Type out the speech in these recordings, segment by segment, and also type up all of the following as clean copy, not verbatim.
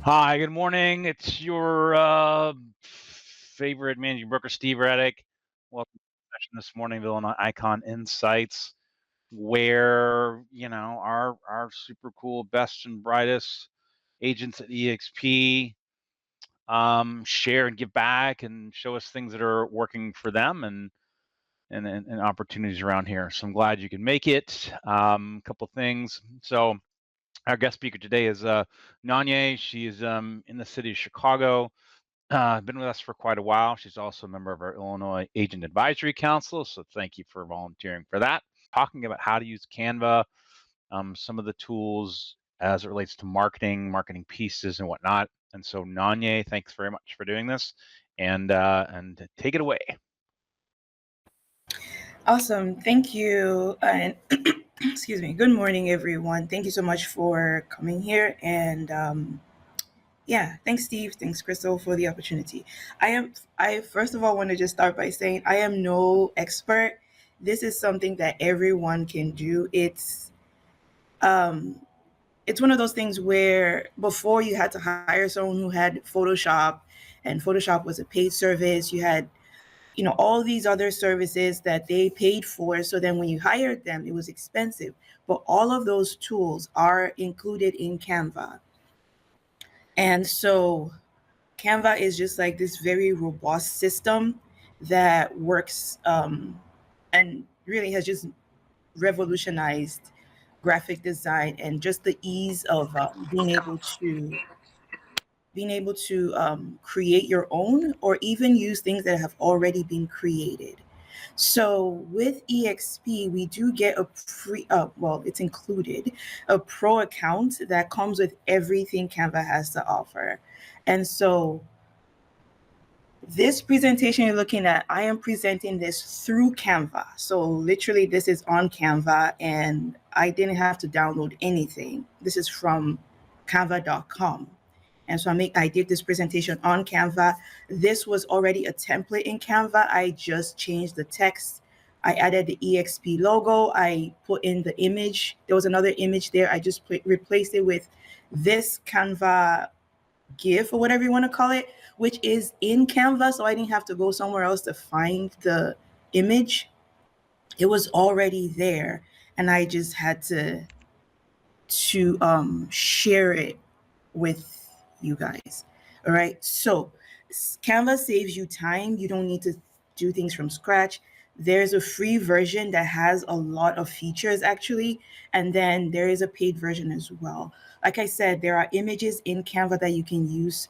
Hi, good morning. It's your favorite managing broker, Steve Reddick. Welcome to the session this morning, Illinois Icon Insights, where our super cool, best and brightest agents at eXp share and give back and show us things that are working for them and opportunities around here. So I'm glad you can make it. A couple things. So our guest speaker today is Nanye. She is in the city of Chicago. Been with us for quite a while. She's also a member of our Illinois Agent Advisory Council, so thank you for volunteering for that. Talking about how to use Canva, some of the tools as it relates to marketing pieces and whatnot. And so Nanye, thanks very much for doing this, and take it away. Awesome. Thank you. And excuse me. Good morning, everyone. Thank you so much for coming here. And yeah, thanks, Steve. Thanks, Crystal, for the opportunity. I first of all want to just start by saying I am no expert. This is something that everyone can do. Um, it's one of those things where before you had to hire someone who had Photoshop, and Photoshop was a paid service. You had all these other services that they paid for. So then when you hired them, it was expensive. But all of those tools are included in Canva. And so Canva is just like this very robust system that works and really has just revolutionized graphic design and just the ease of being able to create your own or even use things that have already been created. So with eXp, we do get a free, well, it's included, a pro account that comes with everything Canva has to offer. And so this presentation you're looking at, I am presenting this through Canva. So literally this is on Canva and I didn't have to download anything. This is from canva.com. And so I did this presentation on Canva. This was already a template in Canva. I just changed the text. I added the eXp logo. I put in the image. There was another image there. I just replaced it with this Canva GIF or whatever you want to call it, which is in Canva. So I didn't have to go somewhere else to find the image. It was already there. And I just had to share it with you guys. All right. So Canva saves you time. You don't need to do things from scratch. There's a free version that has a lot of features actually. And then there is a paid version as well. Like I said, there are images in Canva that you can use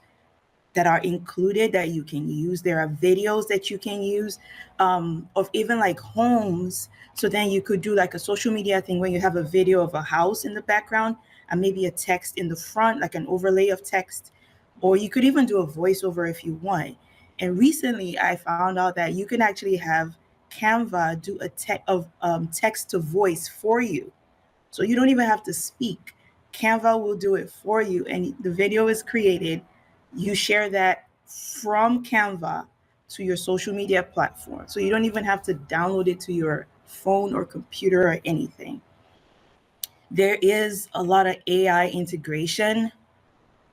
that are included that you can use. There are videos that you can use of even like homes. So then you could do like a social media thing where you have a video of a house in the background and maybe a text in the front, like an overlay of text. Or you could even do a voiceover if you want. And recently I found out that you can actually have Canva do a text to voice for you. So you don't even have to speak. Canva will do it for you, and the video is created. You share that from Canva to your social media platform. So you don't even have to download it to your phone or computer or anything. There is a lot of AI integration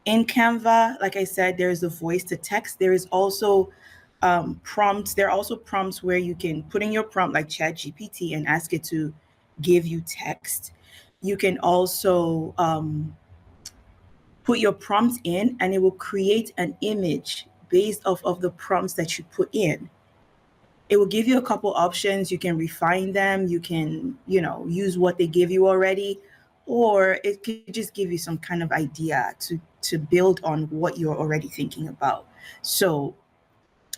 in Canva. Like I said, there's the voice to text. There is also prompts. There are also prompts where you can put in your prompt like ChatGPT and ask it to give you text. You can also put your prompt in and it will create an image based off of the prompts that you put in. It will give you a couple options. You can refine them. You can, use what they give you already, or it could just give you some kind of idea to build on what you're already thinking about. So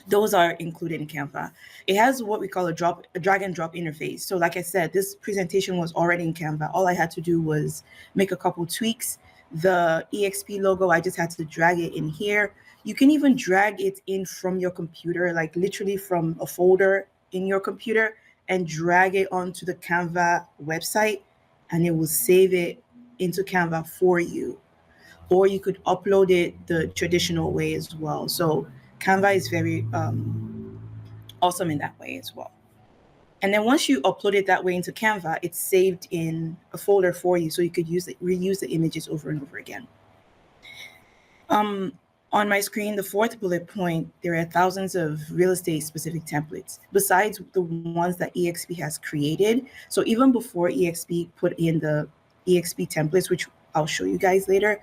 those are included in Canva. It has what we call a drag and drop interface. So like I said, this presentation was already in Canva. All I had to do was make a couple tweaks. The eXp logo, I just had to drag it in here. You can even drag it in from your computer, like literally from a folder in your computer, and drag it onto the Canva website, and it will save it into Canva for you. Or you could upload it the traditional way as well. So Canva is very awesome in that way as well. And then once you upload it that way into Canva, it's saved in a folder for you, so you could reuse the images over and over again. Um, on my screen, the fourth bullet point, there are thousands of real estate specific templates besides the ones that eXp has created. So even before eXp put in the eXp templates, which I'll show you guys later,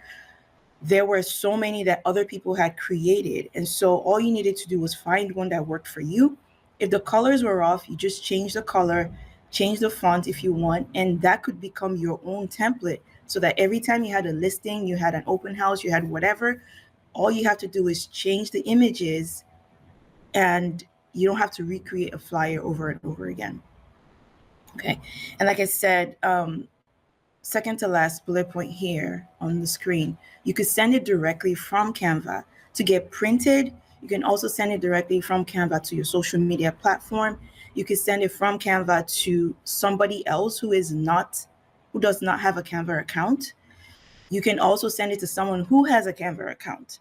there were so many that other people had created. And so all you needed to do was find one that worked for you. If the colors were off, you just change the color, change the font if you want, and that could become your own template so that every time you had a listing, you had an open house, you had whatever, all you have to do is change the images and you don't have to recreate a flyer over and over again. Okay. And like I said, second to last bullet point here on the screen, you could send it directly from Canva to get printed. You can also send it directly from Canva to your social media platform. You can send it from Canva to somebody else who does not have a Canva account. You can also send it to someone who has a Canva account.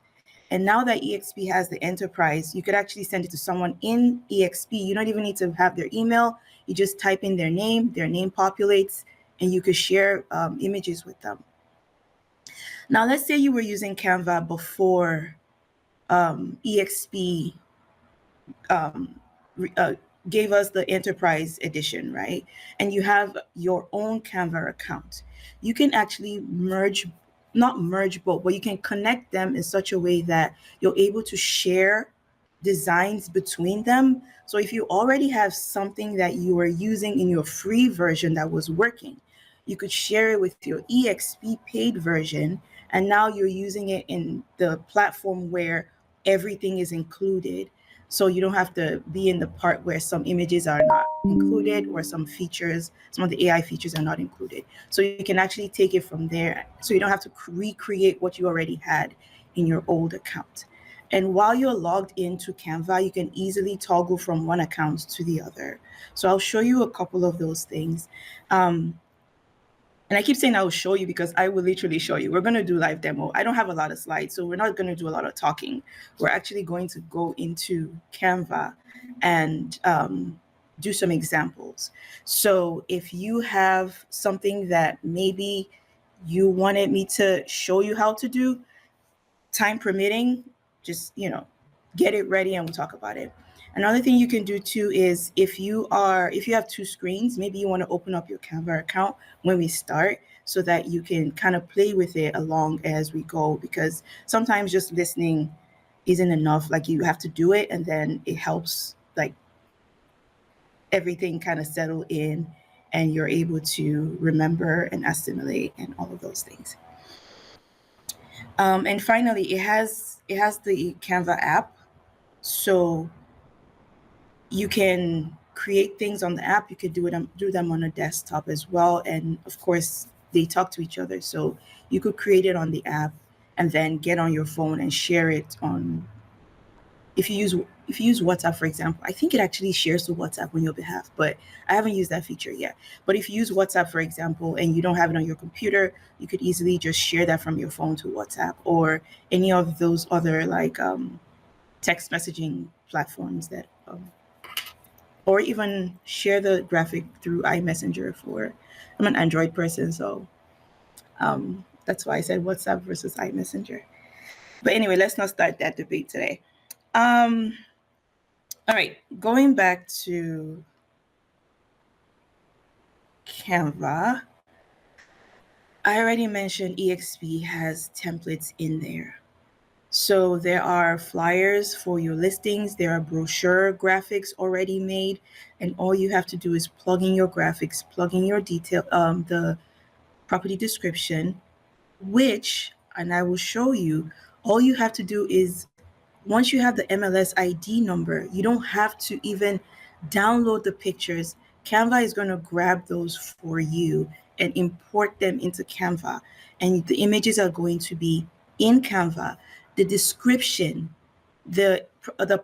And now that eXp has the enterprise, you could actually send it to someone in eXp. You don't even need to have their email. You just type in their name populates, and you could share images with them. Now, let's say you were using Canva before eXp um, gave us the enterprise edition, right? And you have your own Canva account. You can actually not merge both, but you can connect them in such a way that you're able to share designs between them. So if you already have something that you are using in your free version that was working, you could share it with your eXp paid version. And now you're using it in the platform where everything is included. So you don't have to be in the part where some images are not included or some of the AI features are not included. So you can actually take it from there. So you don't have to recreate what you already had in your old account. And while you're logged into Canva, you can easily toggle from one account to the other. So I'll show you a couple of those things. And I keep saying I will show you because I will literally show you. We're going to do live demo. I don't have a lot of slides, so we're not going to do a lot of talking. We're actually going to go into Canva and do some examples. So if you have something that maybe you wanted me to show you how to do, time permitting, just, get it ready and we'll talk about it. Another thing you can do too is if you have two screens, maybe you want to open up your Canva account when we start so that you can kind of play with it along as we go, because sometimes just listening isn't enough. Like, you have to do it and then it helps, like, everything kind of settle in and you're able to remember and assimilate and all of those things. And finally, it has the Canva app, so you can create things on the app. You could do them on a desktop as well, and of course, they talk to each other. So you could create it on the app and then get on your phone and share it on. If you use WhatsApp, for example, I think it actually shares to WhatsApp on your behalf, but I haven't used that feature yet. But if you use WhatsApp, for example, and you don't have it on your computer, you could easily just share that from your phone to WhatsApp or any of those other text messaging platforms that, or even share the graphic through iMessenger. I'm an Android person, so that's why I said WhatsApp versus iMessenger. But anyway, let's not start that debate today. All right, going back to Canva, I already mentioned eXp has templates in there. So there are flyers for your listings, there are brochure graphics already made, and all you have to do is plug in your graphics, plug in your detail, the property description, and I will show you, all you have to do is, once you have the MLS ID number, you don't have to even download the pictures. Canva is going to grab those for you and import them into Canva. And the images are going to be in Canva. The description, the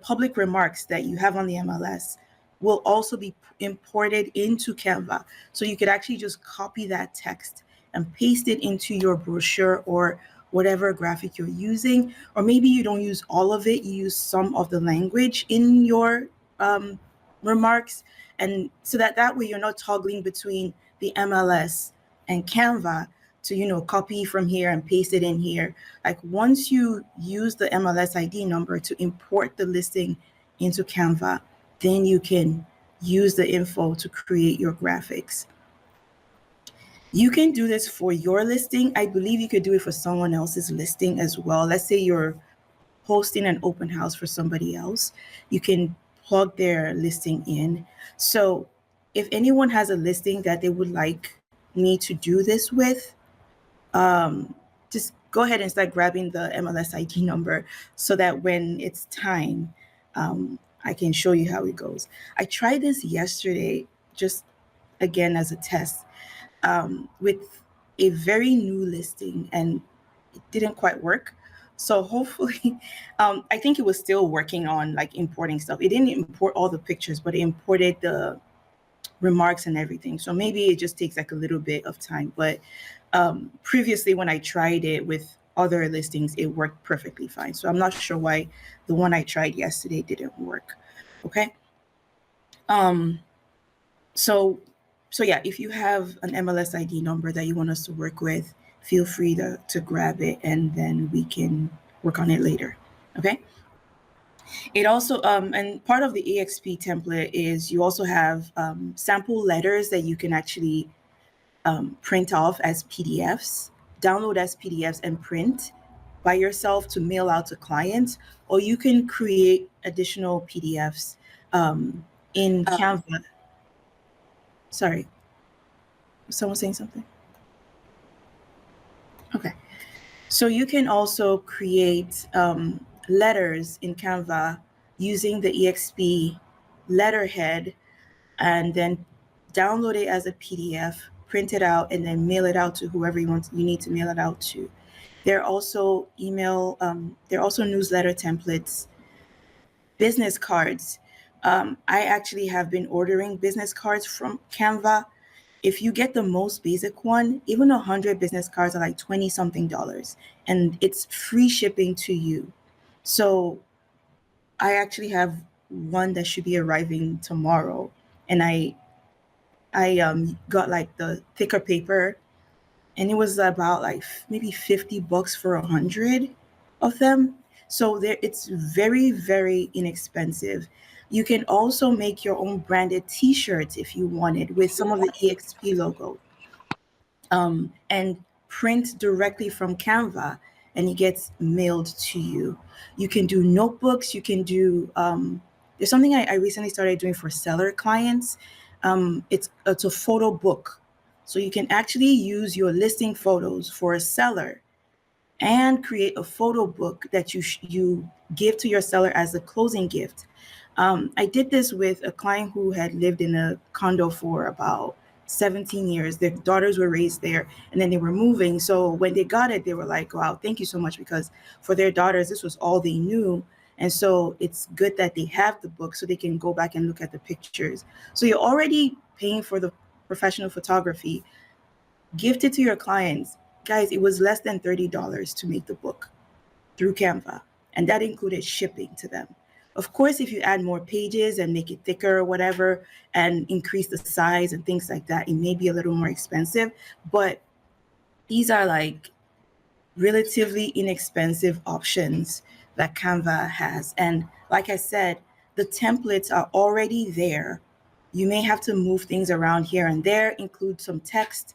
public remarks that you have on the MLS will also be imported into Canva. So you could actually just copy that text and paste it into your brochure or whatever graphic you're using. Or maybe you don't use all of it, you use some of the language in your remarks. And so that way you're not toggling between the MLS and Canva copy from here and paste it in here. Like once you use the MLS ID number to import the listing into Canva, then you can use the info to create your graphics. You can do this for your listing. I believe you could do it for someone else's listing as well. Let's say you're hosting an open house for somebody else. You can plug their listing in. So if anyone has a listing that they would like me to do this with, just go ahead and start grabbing the MLS ID number so that when it's time, I can show you how it goes. I tried this yesterday, just again as a test, with a very new listing, and it didn't quite work. So hopefully, I think it was still working on like importing stuff. It didn't import all the pictures, but it imported the remarks and everything. So maybe it just takes like a little bit of time. But previously, when I tried it with other listings, it worked perfectly fine. So I'm not sure why the one I tried yesterday didn't work. Okay. Um, so so yeah, if you have an MLS ID number that you want us to work with, feel free to grab it and then we can work on it later. Okay. It also, and part of the eXp template is you also have sample letters that you can actually print off as PDFs, download as PDFs and print by yourself to mail out to clients, or you can create additional PDFs in Canva. Sorry, someone saying something? Okay. So you can also create letters in Canva using the eXp letterhead and then download it as a PDF, print it out, and then mail it out to whoever you need to mail it out to. There are also there are also newsletter templates, business cards. I actually have been ordering business cards from Canva. If you get the most basic one, even 100 business cards are like 20 something dollars, and it's free shipping to you. So I actually have one that should be arriving tomorrow, and I got like the thicker paper, and it was about like maybe $50 for 100 of them. So there, it's very, very inexpensive. You can also make your own branded T-shirts if you wanted with some of the eXp logo, and print directly from Canva, and it gets mailed to you. You can do notebooks. You can do. There's something I recently started doing for seller clients. It's a photo book, so you can actually use your listing photos for a seller and create a photo book that you give to your seller as a closing gift. I did this with a client who had lived in a condo for about 17 years. Their daughters were raised there, and then they were moving. So when they got it, they were like, wow, thank you so much, because for their daughters, this was all they knew. And so it's good that they have the book so they can go back and look at the pictures. So you're already paying for the professional photography. Gift it to your clients. Guys, it was less than $30 to make the book through Canva, and that included shipping to them. Of course, if you add more pages and make it thicker or whatever, and increase the size and things like that, it may be a little more expensive, but these are like relatively inexpensive options that Canva has. And like I said, the templates are already there. You may have to move things around here and there, include some text,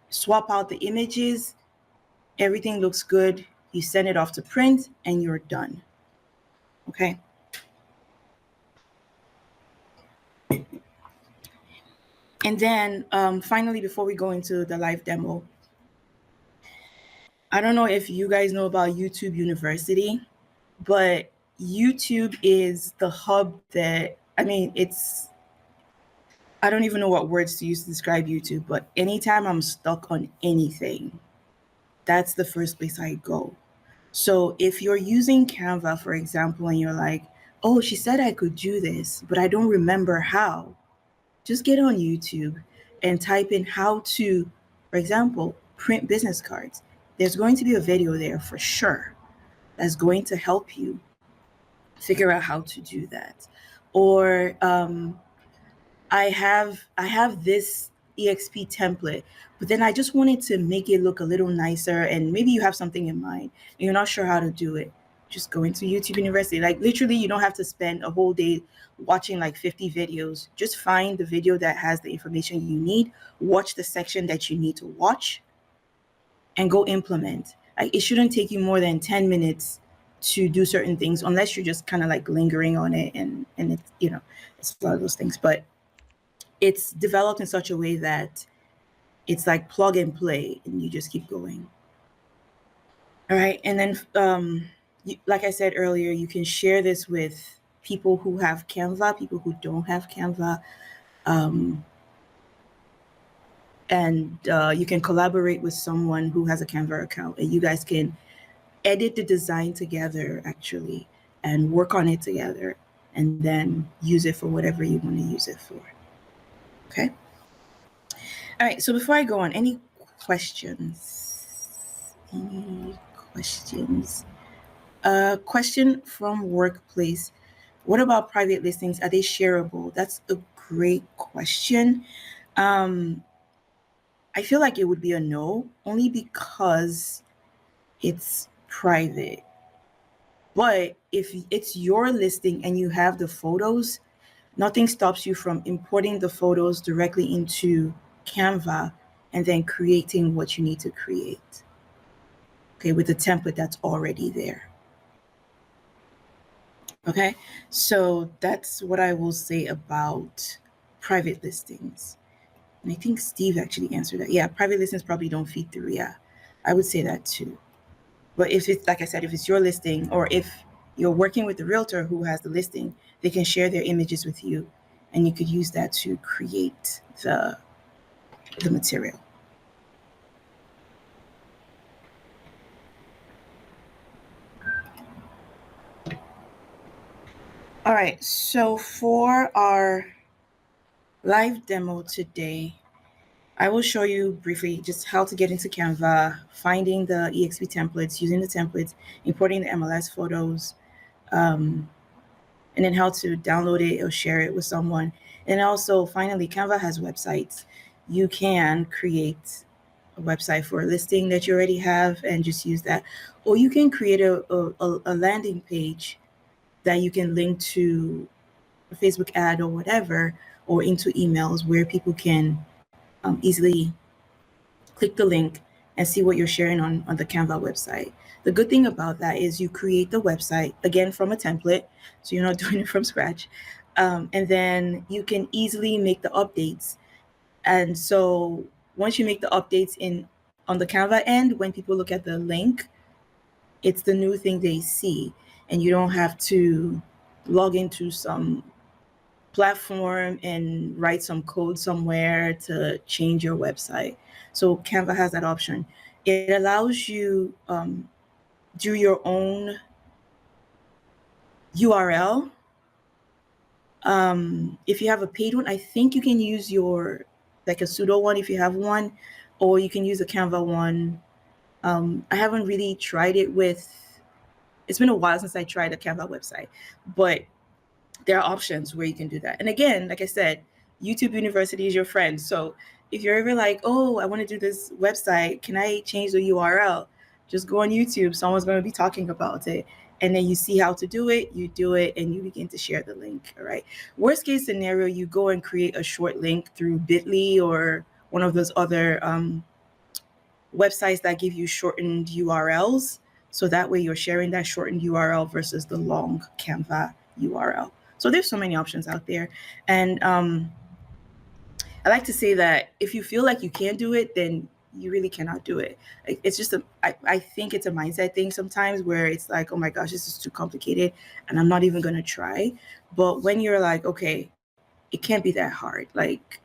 swap out the images. Everything looks good. You send it off to print and you're done. Okay. And then finally, before we go into the live demo, I don't know if you guys know about YouTube University, but YouTube is the hub that, I mean, I don't even know what words to use to describe YouTube, but anytime I'm stuck on anything, that's the first place I go. So if you're using Canva, for example, and you're like, oh, she said I could do this, but I don't remember how, just get on YouTube and type in how to, for example, print business cards. There's going to be a video there for sure that's going to help you figure out how to do that. Or I have this eXp template, but then I just wanted to make it look a little nicer, and maybe you have something in mind and you're not sure how to do it. Just go into YouTube University. Like literally, you don't have to spend a whole day watching like 50 videos. Just find the video that has the information you need, watch the section that you need to watch, and go implement. Like it shouldn't take you more than 10 minutes to do certain things, unless you're just kind of like lingering on it, and it's, you know, it's a lot of those things. But it's developed in such a way that it's like plug and play and you just keep going. All right. And then like I said earlier, you can share this with people who have Canva, people who don't have Canva. And you can collaborate with someone who has a Canva account, and you guys can edit the design together actually, and work on it together, and then use it for whatever you want to use it for. Okay. All right. So before I go on, any questions? Any questions? Question from Workplace. What about private listings? Are they shareable? That's a great question. I feel like it would be a no, only because it's private. But if it's your listing and you have the photos, nothing stops you from importing the photos directly into Canva and then creating what you need to create. Okay, with the template that's already there. Okay, so that's what I will say about private listings. And I think Steve actually answered that. Yeah, private listings probably don't feed through. Yeah, I would say that too. But if it's, like I said, if it's your listing, or if you're working with the realtor who has the listing, they can share their images with you, and you could use that to create the material. All right, so for our live demo today, I will show you briefly just how to get into Canva, finding the eXp templates, using the templates, importing the MLS photos, and then how to download it or share it with someone. And also, finally, Canva has websites. You can create a website for a listing that you already have and just use that. Or you can create a landing page that you can link to a Facebook ad or whatever, or into emails where people can easily click the link and see what you're sharing on the Canva website. The good thing about that is you create the website, again, from a template, so you're not doing it from scratch. And then you can easily make the updates. And so once you make the updates on the Canva end, when people look at the link, it's the new thing they see. And you don't have to log into some platform and write some code somewhere to change your website. So Canva has that option. It allows you do your own URL. If you have a paid one, I think you can use your, like a pseudo one if you have one, or you can use a Canva one. I haven't really tried it with, it's been a while since I tried a Canva website, but there are options where you can do that. And again, like I said, YouTube University is your friend. So if you're ever like, oh, I want to do this website, can I change the URL? Just go on YouTube. Someone's going to be talking about it. And then you see how to do it, you do it, and you begin to share the link. All right. Worst case scenario, you go and create a short link through Bitly or one of those other websites that give you shortened URLs. So that way you're sharing that shortened URL versus the long Canva URL. So there's so many options out there. And I like to say that if you feel like you can't do it, then you really cannot do it. It's just I think it's a mindset thing sometimes, where it's like, oh my gosh, this is too complicated and I'm not even going to try. But when you're like, okay, it can't be that hard. Like,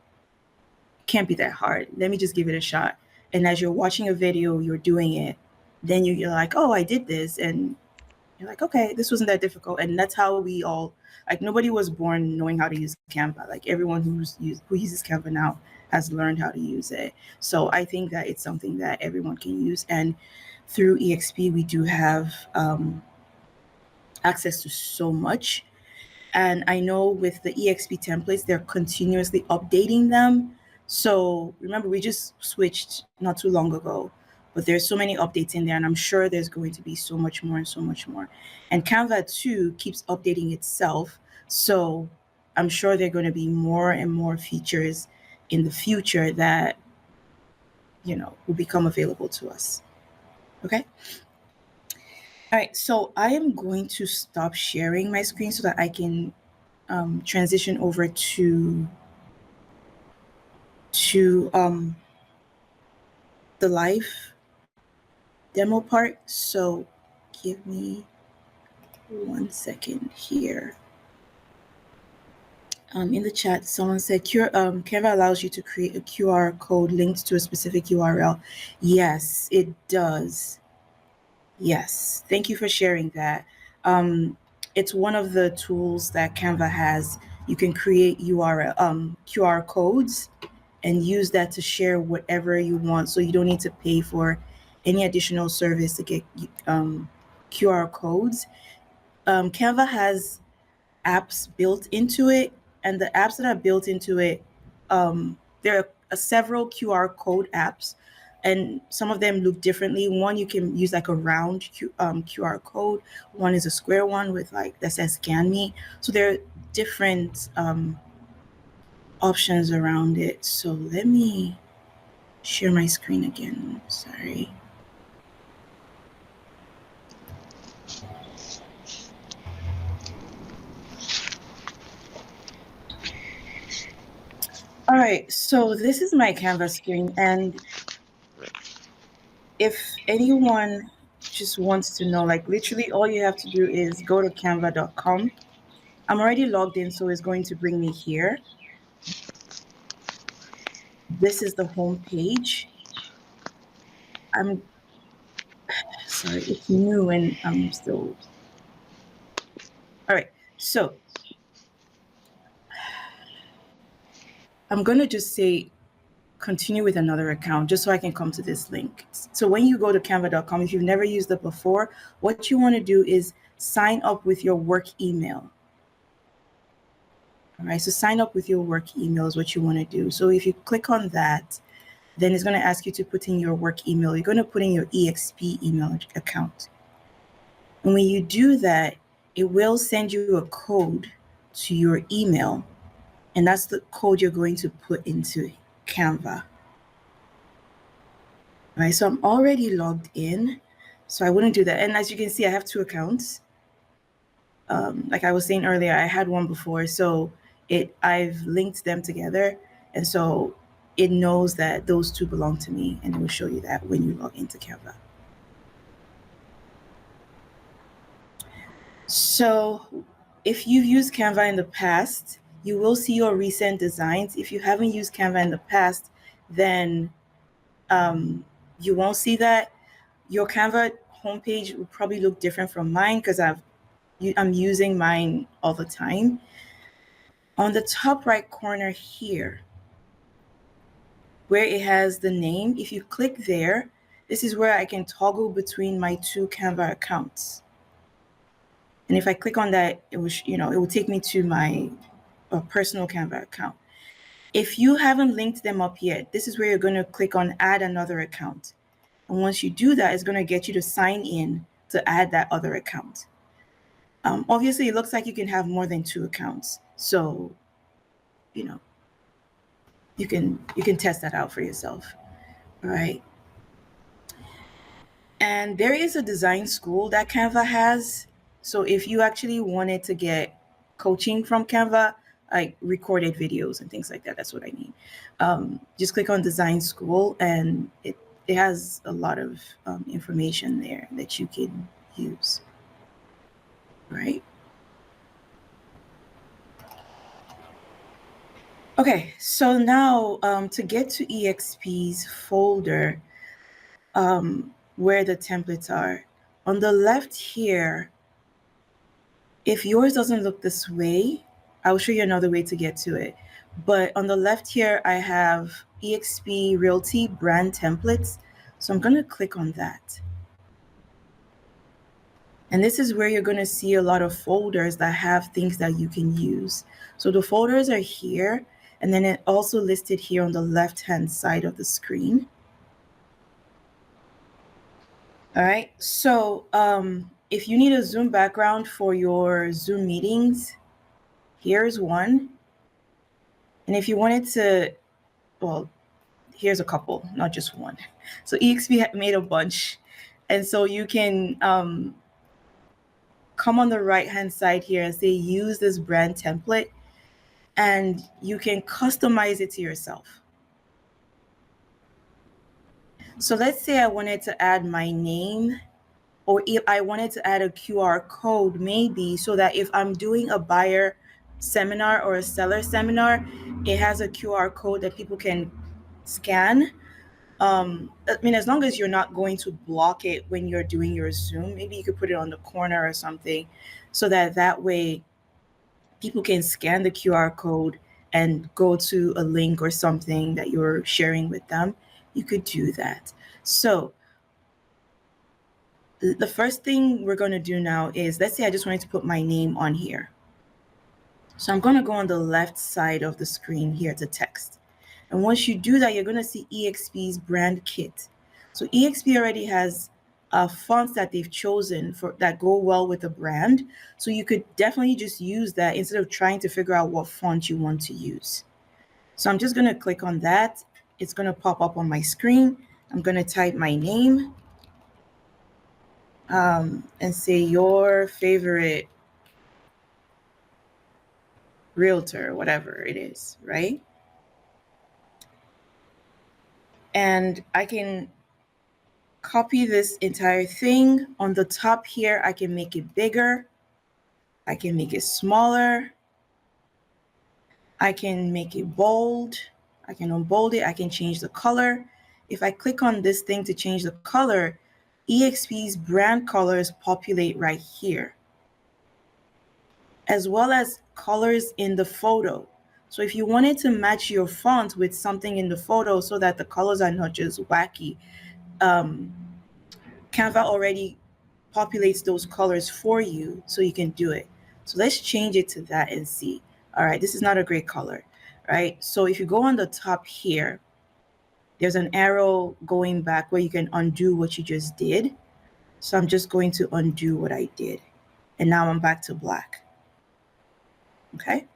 it can't be that hard. Let me just give it a shot. And as you're watching a video, you're doing it. Then you're like, oh, I did this. And you're like, okay, this wasn't that difficult. And that's how we all, like, nobody was born knowing how to use Canva. Like, everyone who uses Canva now has learned how to use it. So I think that it's something that everyone can use. And through eXp, we do have access to so much. And I know with the eXp templates, they're continuously updating them. So remember, we just switched not too long ago, but there's so many updates in there, and I'm sure there's going to be so much more and so much more. And Canva too keeps updating itself, so I'm sure there are going to be more and more features in the future that will become available to us. Okay. All right. So I am going to stop sharing my screen so that I can transition over to the live demo part. So give me 1 second here. In the chat, someone said Canva allows you to create a QR code linked to a specific URL. Yes, it does. Yes, thank you for sharing that. It's one of the tools that Canva has. You can create QR codes and use that to share whatever you want. So you don't need to pay for any additional service to get QR codes. Canva has apps built into it, and the apps that are built into it, there are several QR code apps, and some of them look differently. One you can use like a round QR code. One is a square one with like that says "Scan Me." So there are different options around it. So let me share my screen again. Sorry. All right, so this is my Canva screen, and if anyone just wants to know, like literally all you have to do is go to canva.com. I'm already logged in, so it's going to bring me here. This is the home page. I'm sorry, it's new and I'm still. All right, so I'm going to just say continue with another account just so I can come to this link. So when you go to canva.com, if you've never used it before, what you want to do is sign up with your work email. All right, so sign up with your work email is what you want to do. So if you click on that, then it's going to ask you to put in your work email. You're going to put in your eXp email account. And when you do that, it will send you a code to your email. And that's the code you're going to put into Canva. All right, so I'm already logged in, so I wouldn't do that. And as you can see, I have two accounts. Like I was saying earlier, I had one before, so I've linked them together, and so it knows that those two belong to me, and it will show you that when you log into Canva. So if you've used Canva in the past, you will see your recent designs. If you haven't used Canva in the past, then you won't see that. Your Canva homepage will probably look different from mine because I'm using mine all the time. On the top right corner here, where it has the name, if you click there, this is where I can toggle between my two Canva accounts. And if I click on that, it will take me to my personal Canva account. If you haven't linked them up yet, this is where you're going to click on add another account. And once you do that, it's going to get you to sign in to add that other account. Obviously, it looks like you can have more than two accounts. So, you can test that out for yourself. All right. And there is a design school that Canva has. So if you actually wanted to get coaching from Canva, like recorded videos and things like that, that's what I mean. Just click on design school, and it has a lot of information there that you can use. Right. Okay, so now to get to eXp's folder, where the templates are, on the left here, if yours doesn't look this way, I'll show you another way to get to it. But on the left here, I have eXp Realty brand templates. So I'm going to click on that. And this is where you're going to see a lot of folders that have things that you can use. So the folders are here. And then it also listed here on the left-hand side of the screen. All right, so if you need a Zoom background for your Zoom meetings, here's one. And if you wanted to, well, here's a couple, not just one. So eXp made a bunch. And so you can come on the right-hand side here and say, use this brand template, and you can customize it to yourself. So let's say I wanted to add my name, or if I wanted to add a QR code, maybe, so that if I'm doing a buyer seminar or a seller seminar, it has a QR code that people can scan. I mean, as long as you're not going to block it when you're doing your Zoom, maybe you could put it on the corner or something, so that way people can scan the QR code and go to a link or something that you're sharing with them. You could do that. So the first thing we're going to do now is, let's say I just wanted to put my name on here. So I'm going to go on the left side of the screen here to text. And once you do that, you're going to see eXp's brand kit. So eXp already has fonts that they've chosen for that go well with the brand. So you could definitely just use that instead of trying to figure out what font you want to use. So I'm just going to click on that. It's going to pop up on my screen. I'm going to type my name and say your favorite realtor, whatever it is, right? And I can copy this entire thing. On the top here, I can make it bigger. I can make it smaller. I can make it bold. I can unbold it. I can change the color. If I click on this thing to change the color, eXp's brand colors populate right here, as well as colors in the photo. So if you wanted to match your font with something in the photo so that the colors are not just wacky, Canva already populates those colors for you so you can do it. So let's change it to that and see. All right, this is not a great color, right? So if you go on the top here, there's an arrow going back where you can undo what you just did. So I'm just going to undo what I did. And now I'm back to black. Okay.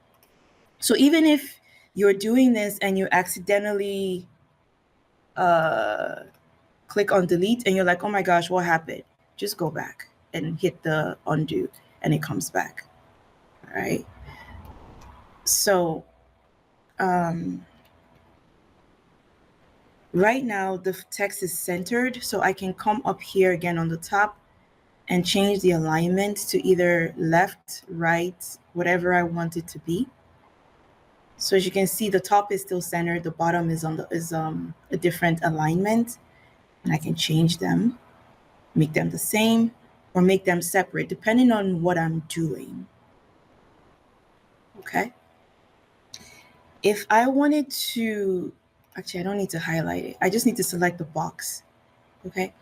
So even if you're doing this and you accidentally click on delete and you're like, oh my gosh, what happened? Just go back and hit the undo and it comes back. All right. So right now the text is centered, so I can come up here again on the top and change the alignment to either left, right, whatever I want it to be. So as you can see, the top is still centered, the bottom is on a different alignment, and I can change them, make them the same, or make them separate depending on what I'm doing. Okay. If I wanted to, actually, I don't need to highlight it. I just need to select the box. Okay.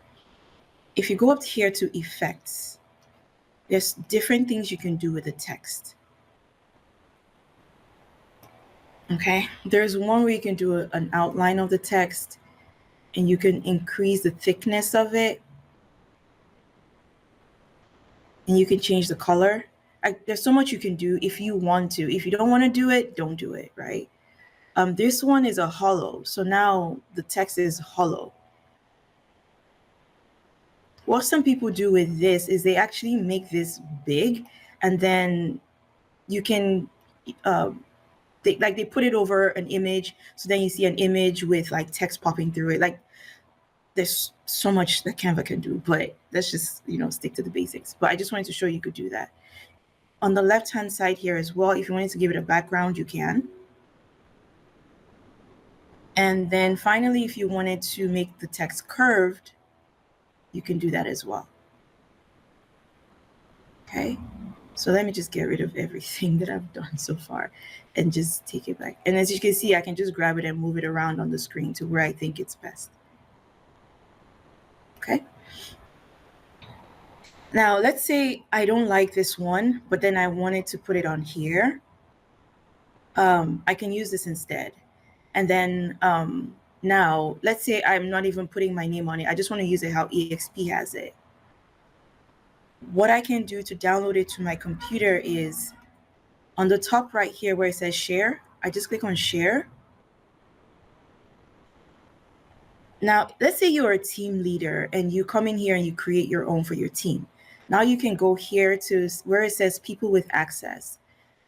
If you go up here to effects, there's different things you can do with the text. Okay. There's one where you can do an outline of the text and you can increase the thickness of it. And you can change the color. There's so much you can do if you want to. If you don't want to do it, don't do it, right? This one is a hollow. So now the text is hollow. What some people do with this is they actually make this big, and then you can, they put it over an image. So then you see an image with like text popping through it. Like there's so much that Canva can do, but let's just, stick to the basics. But I just wanted to show you could do that. On the left-hand side here as well, if you wanted to give it a background, you can. And then finally, if you wanted to make the text curved, you can do that as well. Okay, so let me just get rid of everything that I've done so far and just take it back. And as you can see, I can just grab it and move it around on the screen to where I think it's best. Okay. Now, let's say I don't like this one, but then I wanted to put it on here. I can use this instead. And then now, let's say I'm not even putting my name on it. I just want to use it how eXp has it. What I can do to download it to my computer is on the top right here where it says share, I just click on share. Now, let's say you're a team leader and you come in here and you create your own for your team. Now you can go here to where it says people with access.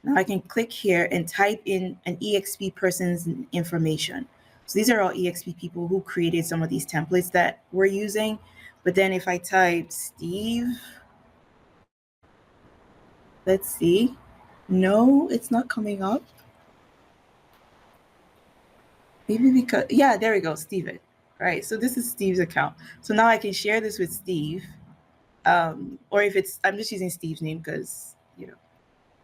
Now I can click here and type in an eXp person's information. So these are all eXp people who created some of these templates that we're using. But then if I type Steve, let's see. No, it's not coming up. Maybe because, yeah, there we go, Steven. All right, so this is Steve's account. So now I can share this with Steve. Or if it's, I'm just using Steve's name because, you know,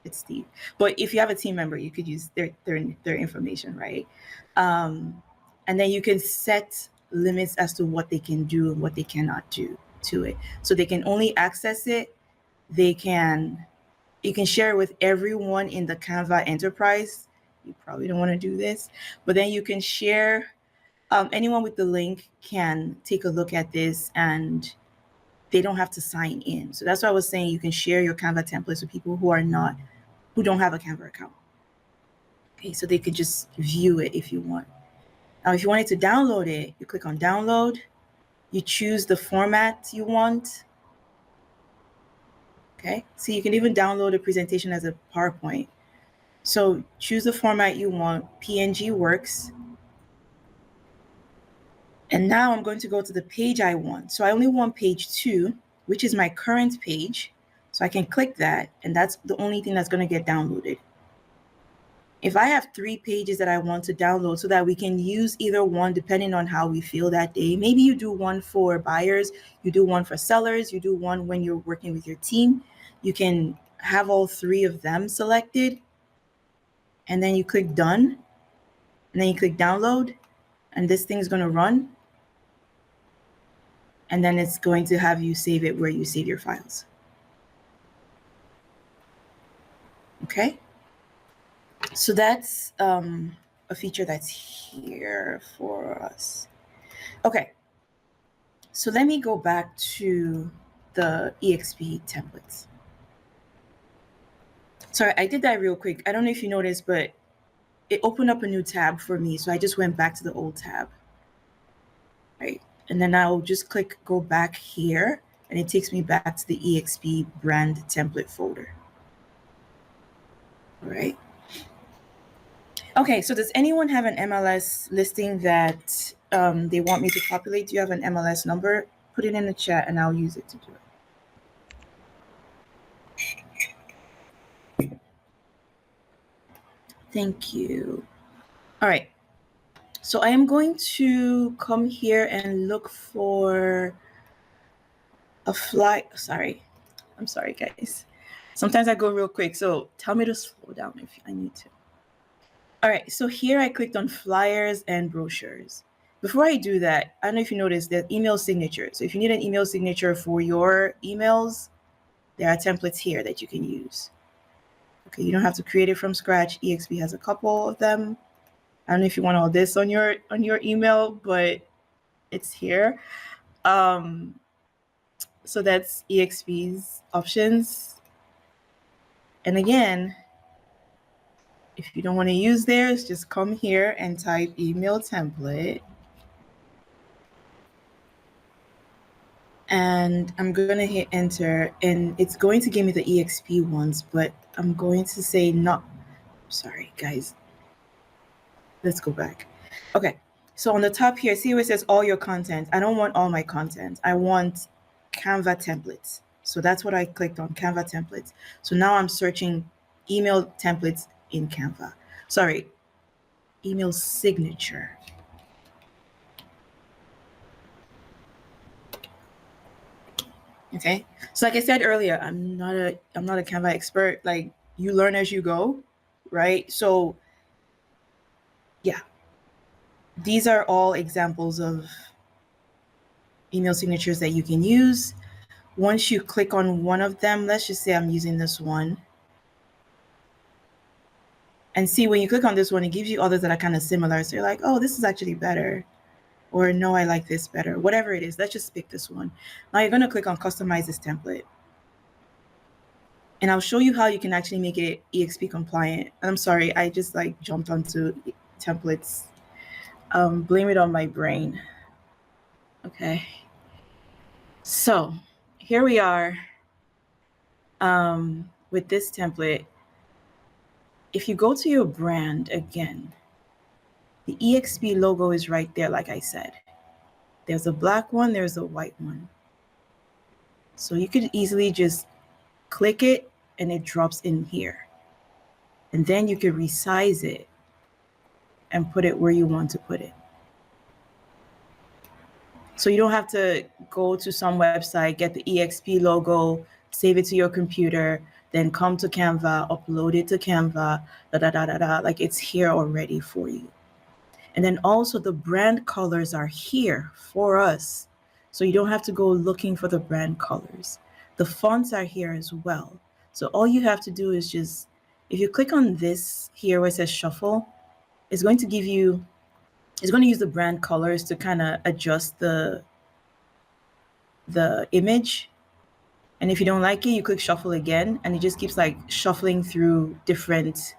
it's Steve. But if you have a team member, you could use their information, right? And then you can set limits as to what they can do and what they cannot do to it. So they can only access it. You can share it with everyone in the Canva enterprise. You probably don't want to do this, but then you can share. Anyone with the link can take a look at this and they don't have to sign in. So that's why I was saying you can share your Canva templates with people who don't have a Canva account. Okay, so they could just view it if you want. Now, if you wanted to download it, you click on download, you choose the format you want. Okay, so you can even download a presentation as a PowerPoint. So choose the format you want, PNG works. And now I'm going to go to the page I want. So I only want page 2, which is my current page. So I can click that, and that's the only thing that's going to get downloaded. If I have 3 pages that I want to download so that we can use either one depending on how we feel that day, maybe you do one for buyers, you do one for sellers, you do one when you're working with your team, you can have all 3 of them selected, and then you click done, and then you click download, and this thing is going to run, and then it's going to have you save it where you save your files. Okay? So that's a feature that's here for us. Okay, so let me go back to the eXp templates. Sorry, I did that real quick. I don't know if you noticed, but it opened up a new tab for me. So I just went back to the old tab, right? And then I'll just click go back here, and it takes me back to the eXp brand template folder. All right. Okay, so does anyone have an MLS listing that they want me to populate? Do you have an MLS number? Put it in the chat and I'll use it to do it. Thank you. All right. So I am going to come here and look for a Sorry. I'm sorry, guys. Sometimes I go real quick, so tell me to slow down if I need to. All right, so here I clicked on flyers and brochures. Before I do that, I don't know if you noticed the email signature. So if you need an email signature for your emails, there are templates here that you can use. Okay, you don't have to create it from scratch. eXp has a couple of them. I don't know if you want all this on your email, but it's here. So that's eXp's options. And again, if you don't want to use theirs, just come here and type email template. And I'm going to hit enter, and it's going to give me the eXp ones, but I'm going to say no. Sorry, guys. Let's go back. Okay, so on the top here, see where it says all your content. I don't want all my content. I want Canva templates. So that's what I clicked on, Canva templates. So now I'm searching email templates in Canva. Sorry, email signature. Okay, so like I said earlier, I'm not a Canva expert. Like, you learn as you go, right? So yeah, these are all examples of email signatures that you can use. Once you click on one of them, let's just say I'm using this one. And see, when you click on this one, it gives you others that are kind of similar. So you're like, oh, this is actually better. Or no, I like this better. Whatever it is, let's just pick this one. Now you're going to click on customize this template. And I'll show you how you can actually make it eXp compliant. I'm sorry, I just like jumped onto templates. Blame it on my brain. Okay. So here we are with this template. If you go to your brand again, the eXp logo is right there, like I said. There's a black one, there's a white one. So you could easily just click it and it drops in here. And then you could resize it and put it where you want to put it. So you don't have to go to some website, get the eXp logo, save it to your computer, then come to Canva, upload it to Canva, like it's here already for you. And then also the brand colors are here for us. So you don't have to go looking for the brand colors. The fonts are here as well. So all you have to do is just, if you click on this here where it says shuffle, it's going to give you, it's going to use the brand colors to kind of adjust the image. And if you don't like it, you click shuffle again, and it just keeps like shuffling through different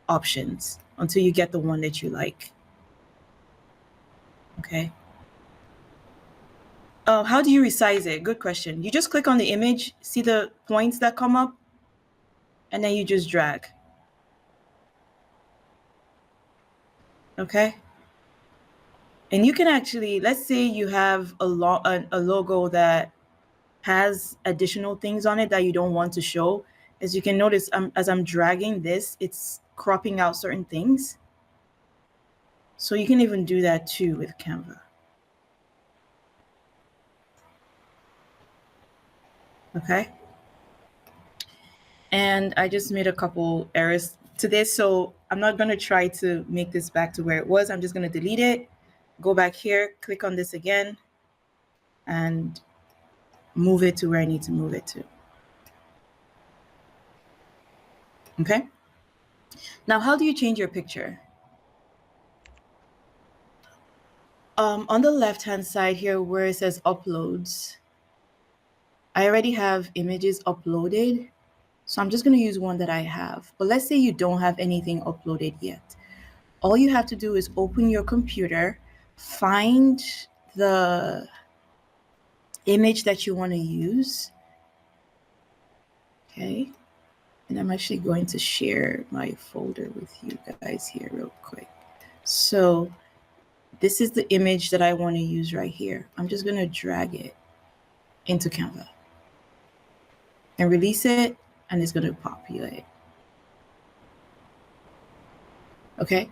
options until you get the one that you like. Okay. How do you resize it? Good question. You just click on the image, see the points that come up, and then you just drag. Okay. And you can actually, let's say you have a logo that has additional things on it that you don't want to show. As you can notice, as I'm dragging this, it's cropping out certain things. So you can even do that too with Canva. Okay. And I just made a couple errors to this, so I'm not going to try to make this back to where it was. I'm just going to delete it, go back here, click on this again, and move it to where I need to move it to. Okay. Now, how do you change your picture? On the left-hand side here where it says uploads, I already have images uploaded. So I'm just going to use one that I have. But let's say you don't have anything uploaded yet. All you have to do is open your computer, find the image that you want to use. Okay. And I'm actually going to share my folder with you guys here real quick. So this is the image that I want to use right here. I'm just going to drag it into Canva and release it, and it's going to populate. Okay.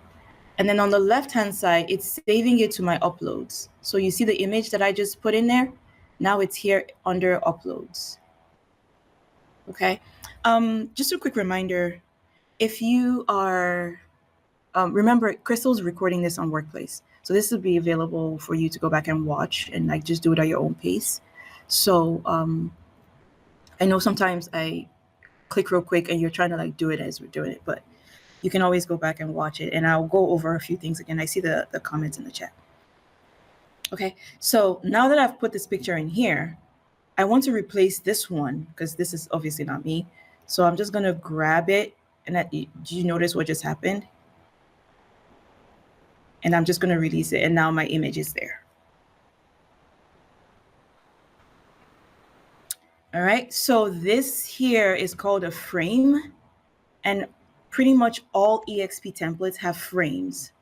And then on the left-hand side, it's saving it to my uploads. So you see the image that I just put in there? Now it's here under uploads. Okay. Just a quick reminder, if you are, remember, Crystal's recording this on Workplace. So this will be available for you to go back and watch and like just do it at your own pace. So I know sometimes I click real quick and you're trying to like do it as we're doing it, but you can always go back and watch it. And I'll go over a few things again. I see the comments in the chat. Okay, so now that I've put this picture in here, I want to replace this one because this is obviously not me. So I'm just gonna grab it. And do you notice what just happened? And I'm just gonna release it. And now my image is there. All right, so this here is called a frame. And pretty much all eXp templates have frames.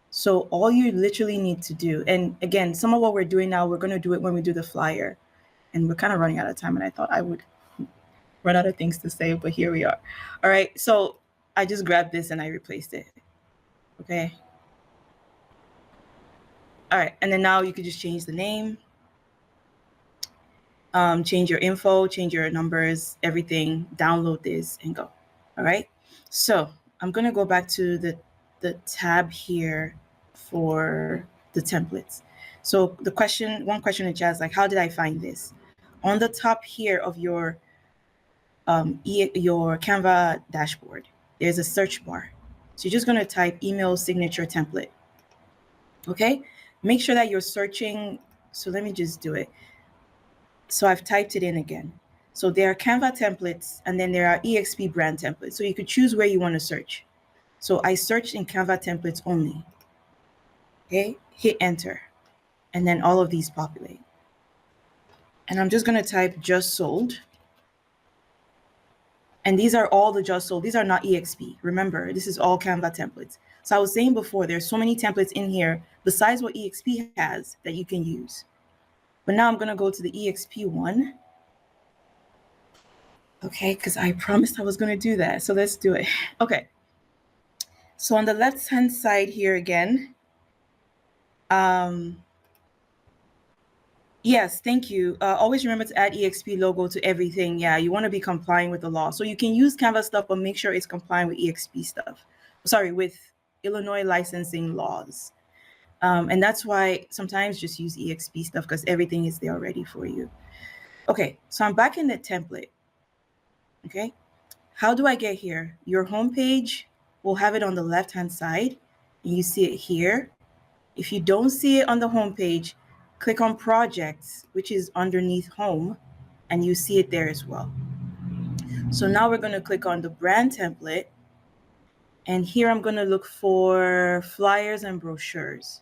So all you literally need to do, and again, some of what we're doing now, we're going to do it when we do the flyer. And we're kind of running out of time, and I thought I would run out of things to say, but here we are. All right, so I just grabbed this and I replaced it. Okay. All right, and then now you could just change the name, change your info, change your numbers, everything, download this and go. All right, so I'm going to go back to the tab here for the templates. So one question in chat is like, how did I find this? On the top here of your Canva dashboard, there's a search bar. So you're just going to type email signature template. Okay, make sure that you're searching. So let me just do it. So I've typed it in again. So there are Canva templates, and then there are eXp brand templates. So you could choose where you want to search. So I searched in Canva templates only. Okay, hit enter, and then all of these populate. And I'm just going to type just sold. And these are all the just sold. These are not eXp. Remember, this is all Canva templates. So I was saying before, there's so many templates in here besides what eXp has that you can use. But now I'm going to go to the eXp one. Okay, because I promised I was going to do that. So let's do it. Okay. So on the left-hand side here again, yes, thank you. Always remember to add eXp logo to everything. Yeah, you want to be complying with the law. So you can use Canva stuff, but make sure it's complying with eXp stuff. Sorry, with Illinois licensing laws. And that's why sometimes just use eXp stuff because everything is there already for you. Okay, so I'm back in the template. Okay, how do I get here? Your homepage will have it on the left-hand side. And you see it here. If you don't see it on the homepage, click on projects, which is underneath home, and you see it there as well. So now we're going to click on the brand template. And here I'm going to look for flyers and brochures.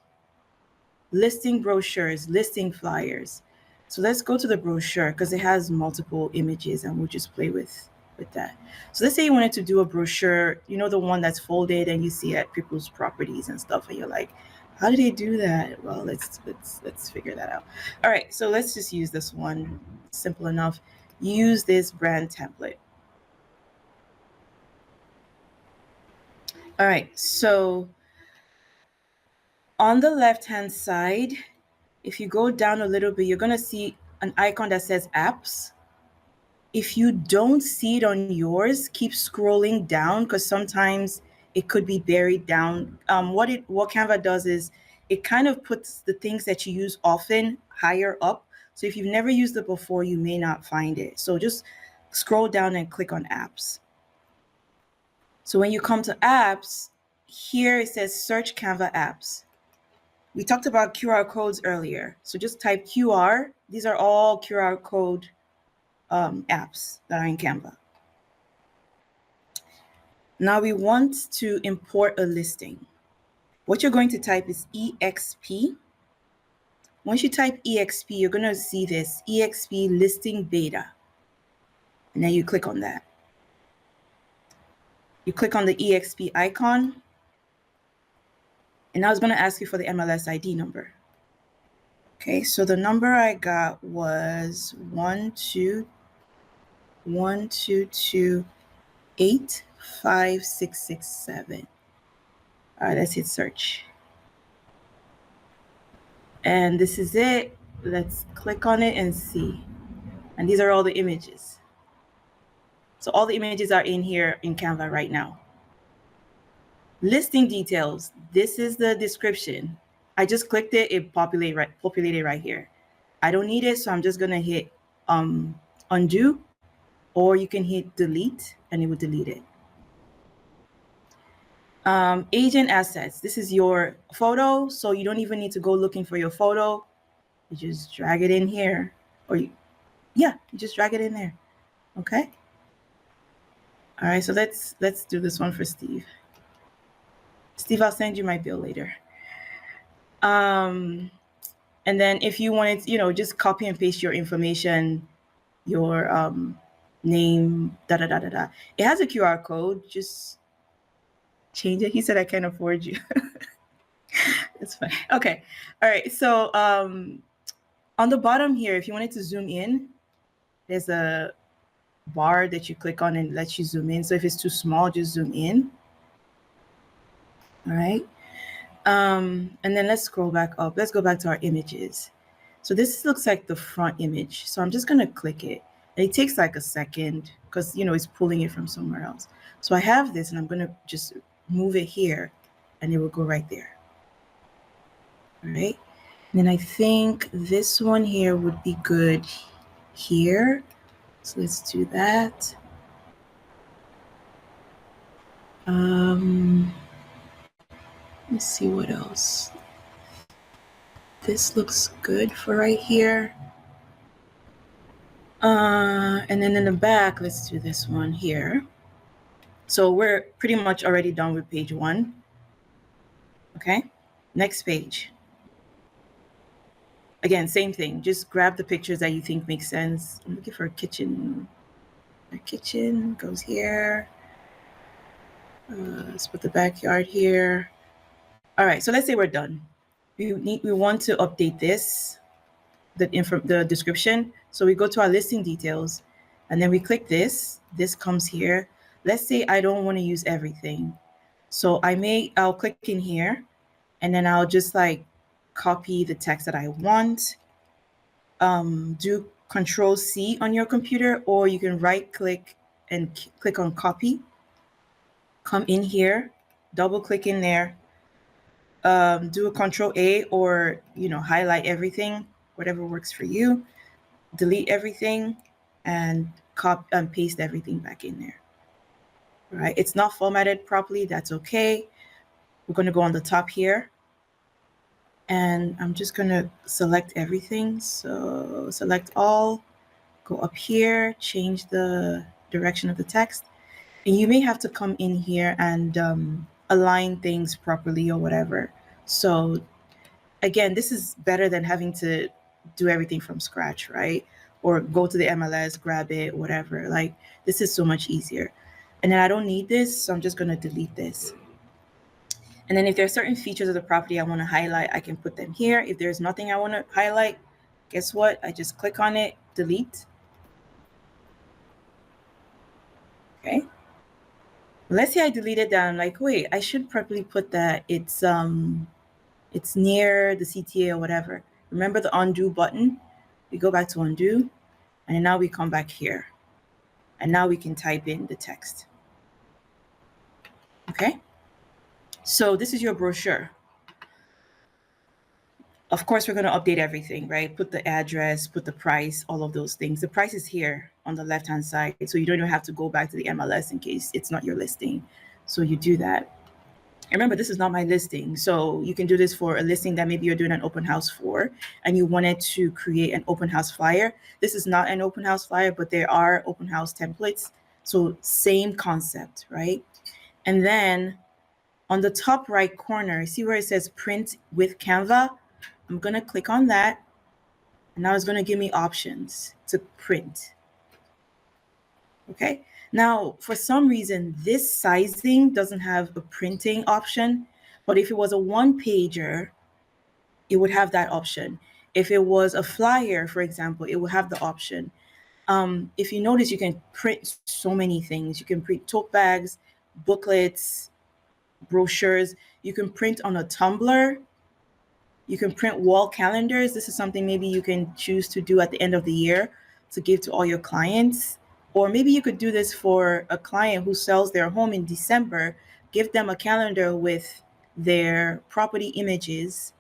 Listing brochures, listing flyers. So let's go to the brochure because it has multiple images and we'll just play with that. So let's say you wanted to do a brochure, you know, the one that's folded and you see at people's properties and stuff, and you're like, how do they do that? Well, let's figure that out. All right, so let's just use this one. Simple enough. Use this brand template. All right, so on the left-hand side, if you go down a little bit, you're going to see an icon that says apps. If you don't see it on yours, keep scrolling down because sometimes it could be buried down. What Canva does is it kind of puts the things that you use often higher up. So if you've never used it before, you may not find it. So just scroll down and click on apps. So when you come to apps, here it says search Canva apps. We talked about QR codes earlier. So just type QR. These are all QR code apps that are in Canva. Now we want to import a listing. What you're going to type is eXp. Once you type eXp, you're going to see this eXp listing beta. And then you click on that. You click on the eXp icon. And now it's going to ask you for the MLS ID number. Okay, so the number I got was 122285667. All right, let's hit search. And this is it. Let's click on it and see. And these are all the images. So all the images are in here in Canva right now. Listing details. This is the description. I just clicked it. It populated right here. I don't need it, so I'm just gonna hit undo, or you can hit delete and it will delete it. Agent assets. This is your photo, so you don't even need to go looking for your photo. You just drag it in here, or you just drag it in there. Okay. All right, so let's do this one for Steve. Steve, I'll send you my bill later. And then if you wanted, just copy and paste your information, your name, da da da da da. It has a QR code. Just change it. He said I can't afford you. It's fine. Okay. All right. So on the bottom here, if you wanted to zoom in, there's a bar that you click on and lets you zoom in. So if it's too small, just zoom in. All right. And then let's scroll back up. Let's go back to our images. So this looks like the front image. So I'm just going to click it. And it takes like a second because, it's pulling it from somewhere else. So I have this and I'm going to just move it here and it will go right there. All right. And then I think this one here would be good here. So let's do that. Let's see what else. This looks good for right here. And then in the back, let's do this one here. So we're pretty much already done with page 1. Okay, next page. Again, same thing. Just grab the pictures that you think make sense. I'm looking for a kitchen. Our kitchen goes here. Let's put the backyard here. All right, so let's say we're done. We want to update this, the description. So we go to our listing details, and then we click this. This comes here. Let's say I don't want to use everything. So I'll click in here, and then I'll just like copy the text that I want. Do Control C on your computer, or you can right click and click on copy. Come in here, double click in there, do a Control A, or highlight everything, whatever works for you. Delete everything and copy and paste everything back in there. All right, it's not formatted properly, that's okay. We're going to go on the top here, and I'm just going to select everything. So select all, go up here, change the direction of the text, and you may have to come in here and align things properly or whatever. So again, this is better than having to do everything from scratch, right? Or go to the MLS, grab it, whatever. Like, this is so much easier. And then I don't need this, so I'm just going to delete this. And then if there are certain features of the property I want to highlight, I can put them here. If there's nothing I want to highlight, guess what? I just click on it, delete. Okay. Let's say I deleted that. I'm like, wait, I should probably put that it's near the CTA or whatever. Remember the undo button? We go back to undo, and now we come back here. And now we can type in the text. Okay? So this is your brochure. Of course, we're going to update everything, right? Put the address, put the price, all of those things. The price is here on the left-hand side, so you don't even have to go back to the MLS in case it's not your listing. So you do that. And remember, this is not my listing. So you can do this for a listing that maybe you're doing an open house for, and you wanted to create an open house flyer. This is not an open house flyer, but there are open house templates. So same concept, right? And then on the top right corner, see where it says print with Canva? I'm going to click on that. And now it's going to give me options to print. Okay. Now, for some reason, this sizing doesn't have a printing option, but if it was a one-pager, it would have that option. If it was a flyer, for example, it would have the option. If you notice, you can print so many things. You can print tote bags, booklets, brochures. You can print on a tumbler. You can print wall calendars. This is something maybe you can choose to do at the end of the year to give to all your clients. Or maybe you could do this for a client who sells their home in December, give them a calendar with their property images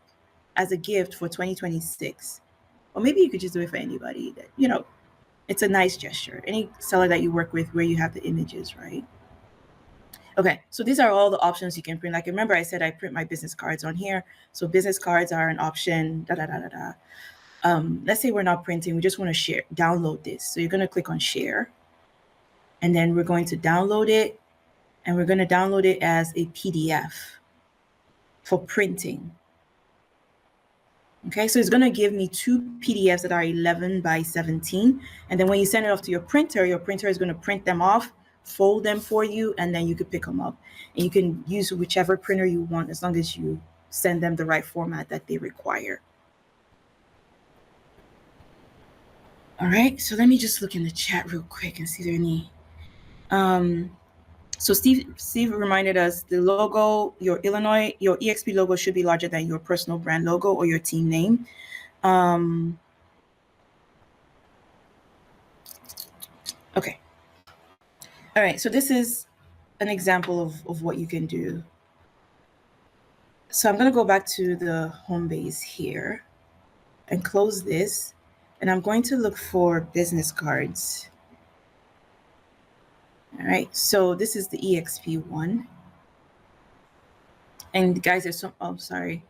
as a gift for 2026. Or maybe you could just do it for anybody that, it's a nice gesture. Any seller that you work with where you have the images, right? Okay, so these are all the options you can print. Like, remember I said I print my business cards on here. So business cards are an option, Let's say we're not printing, we just want to download this. So you're going to click on share. And then we're going to download it. And we're going to download it as a PDF for printing. Okay, so it's going to give me 2 PDFs that are 11 by 17. And then when you send it off to your printer is going to print them off, fold them for you, and then you could pick them up. And you can use whichever printer you want as long as you send them the right format that they require. All right, so let me just look in the chat real quick and see if there are any. So Steve reminded us the logo, your eXp logo should be larger than your personal brand logo or your team name. Okay. All right, so this is an example of what you can do. So I'm going to go back to the home base here and close this. And I'm going to look for business cards. All right, so this is the eXp one. And guys, there's some, oh, sorry.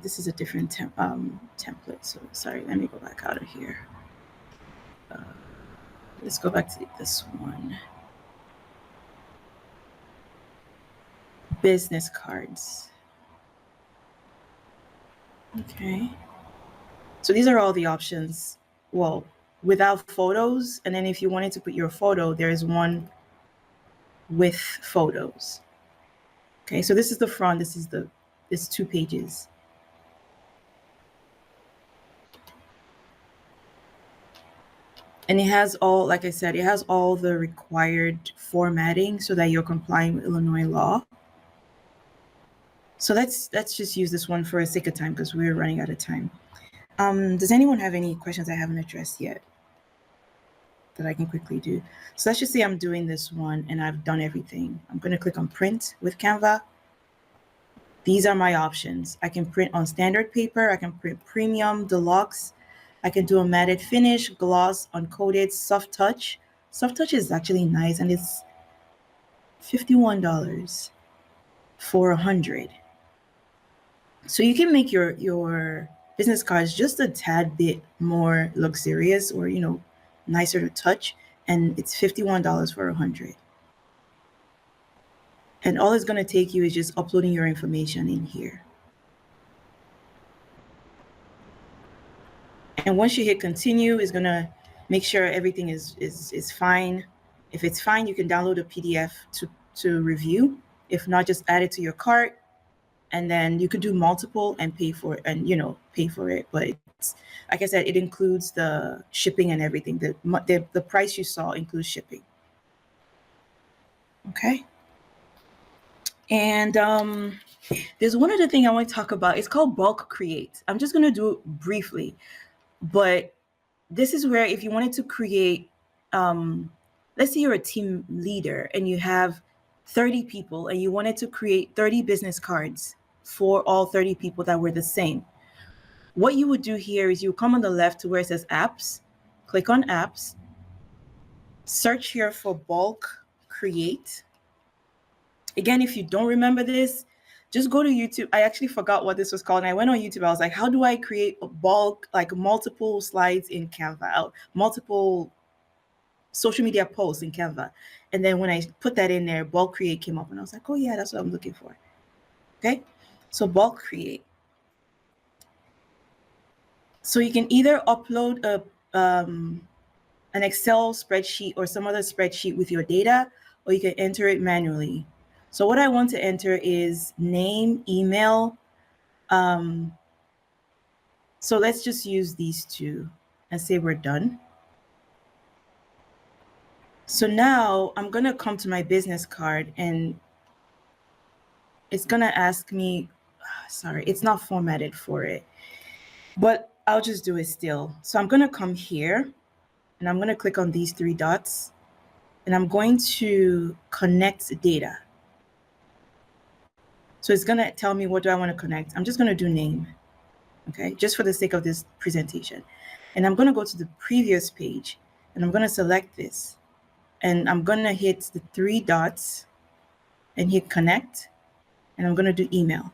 This is a different template. So sorry, let me go back out of here. Let's go back to this one. Business cards. Okay. So these are all the options. Well, without photos. And then if you wanted to put your photo, there's one with photos. Okay, so this is the front. This 2 pages. And it has all, like I said, it has all the required formatting so that you're complying with Illinois law. So let's just use this one for the sake of time because we're running out of time. Does anyone have any questions I haven't addressed yet that I can quickly do? So let's just say I'm doing this one and I've done everything. I'm going to click on print with Canva. These are my options. I can print on standard paper. I can print premium, deluxe. I can do a matted finish, gloss, uncoated, soft touch. Soft touch is actually nice and it's $51 for 100. So you can make your business cards just a tad bit more luxurious or, nicer to touch. And it's $51 for 100. And all it's going to take you is just uploading your information in here. And once you hit continue, it's going to make sure everything is fine. If it's fine, you can download a PDF to review. If not, just add it to your cart. And then you could do multiple and pay for it and, pay for it. But it's, like I said, it includes the shipping and everything. The price you saw includes shipping. Okay. And there's one other thing I want to talk about. It's called bulk create. I'm just going to do it briefly. But this is where if you wanted to create, let's say you're a team leader and you have 30 people and you wanted to create 30 business cards for all 30 people that were the same. What you would do here is you come on the left to where it says apps, click on apps, search here for bulk create. Again, if you don't remember this, just go to YouTube. I actually forgot what this was called. And I went on YouTube. I was like, how do I create a bulk, like multiple slides in Canva, multiple social media posts in Canva? And then when I put that in there, bulk create came up and I was like, oh yeah, that's what I'm looking for. Okay. So bulk create. So you can either upload an Excel spreadsheet or some other spreadsheet with your data, or you can enter it manually. So what I want to enter is name, email. So let's just use these two and say we're done. So now I'm going to come to my business card and it's going to ask me, sorry, it's not formatted for it, but I'll just do it still. So I'm going to come here and I'm going to click on these 3 dots and I'm going to connect data. So it's going to tell me what do I want to connect. I'm just going to do name, okay, just for the sake of this presentation. And I'm going to go to the previous page and I'm going to select this and I'm going to hit the 3 dots and hit connect and I'm going to do email.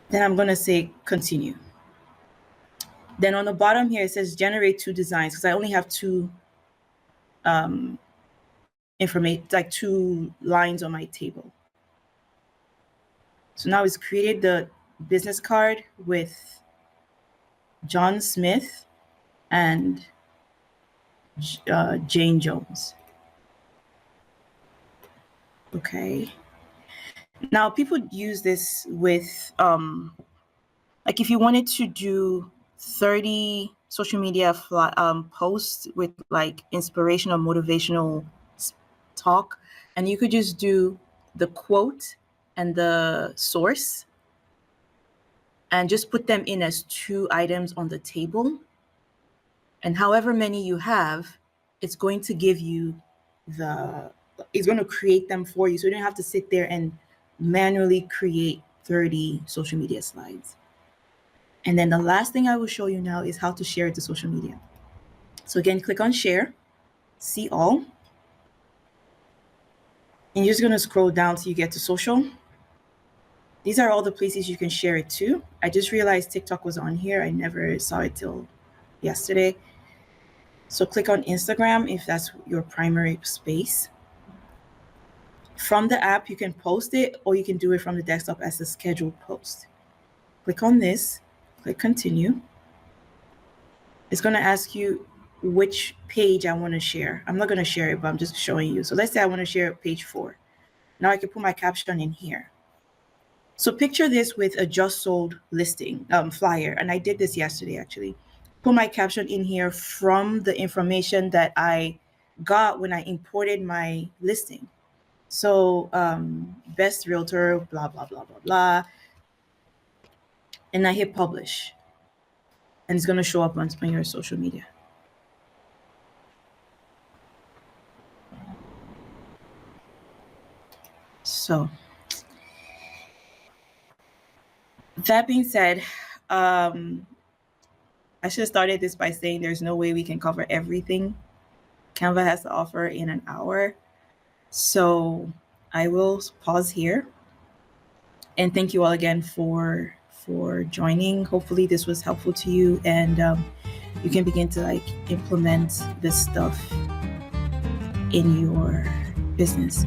Then I'm going to say continue. Then on the bottom here, it says generate 2 designs because I only have 2 information, like 2 lines on my table. So now it's created the business card with John Smith and Jane Jones. Okay. Now people use this with, like if you wanted to do 30 social media posts with like inspirational, motivational talk, and you could just do the quote and the source and just put them in as 2 items on the table. And however many you have, it's going to give you it's going to create them for you. So you don't have to sit there and manually create 30 social media slides. And then the last thing I will show you now is how to share it to social media. So again, click on share, see all. And you're just going to scroll down till you get to social. These are all the places you can share it to. I just realized TikTok was on here. I never saw it till yesterday. So click on Instagram if that's your primary space. From the app, you can post it, or you can do it from the desktop as a scheduled post. Click on this, click continue. It's going to ask you which page I want to share. I'm not going to share it, but I'm just showing you. So let's say I want to share page 4. Now I can put my caption in here. So picture this with a just sold listing flyer. And I did this yesterday, actually. Put my caption in here from the information that I got when I imported my listing. So best realtor, blah, blah, blah, blah, blah. And I hit publish. And it's going to show up on your social media. So that being said, I should have started this by saying there's no way we can cover everything Canva has to offer in an hour. So I will pause here. And thank you all again for joining. Hopefully this was helpful to you, and you can begin to implement this stuff in your business.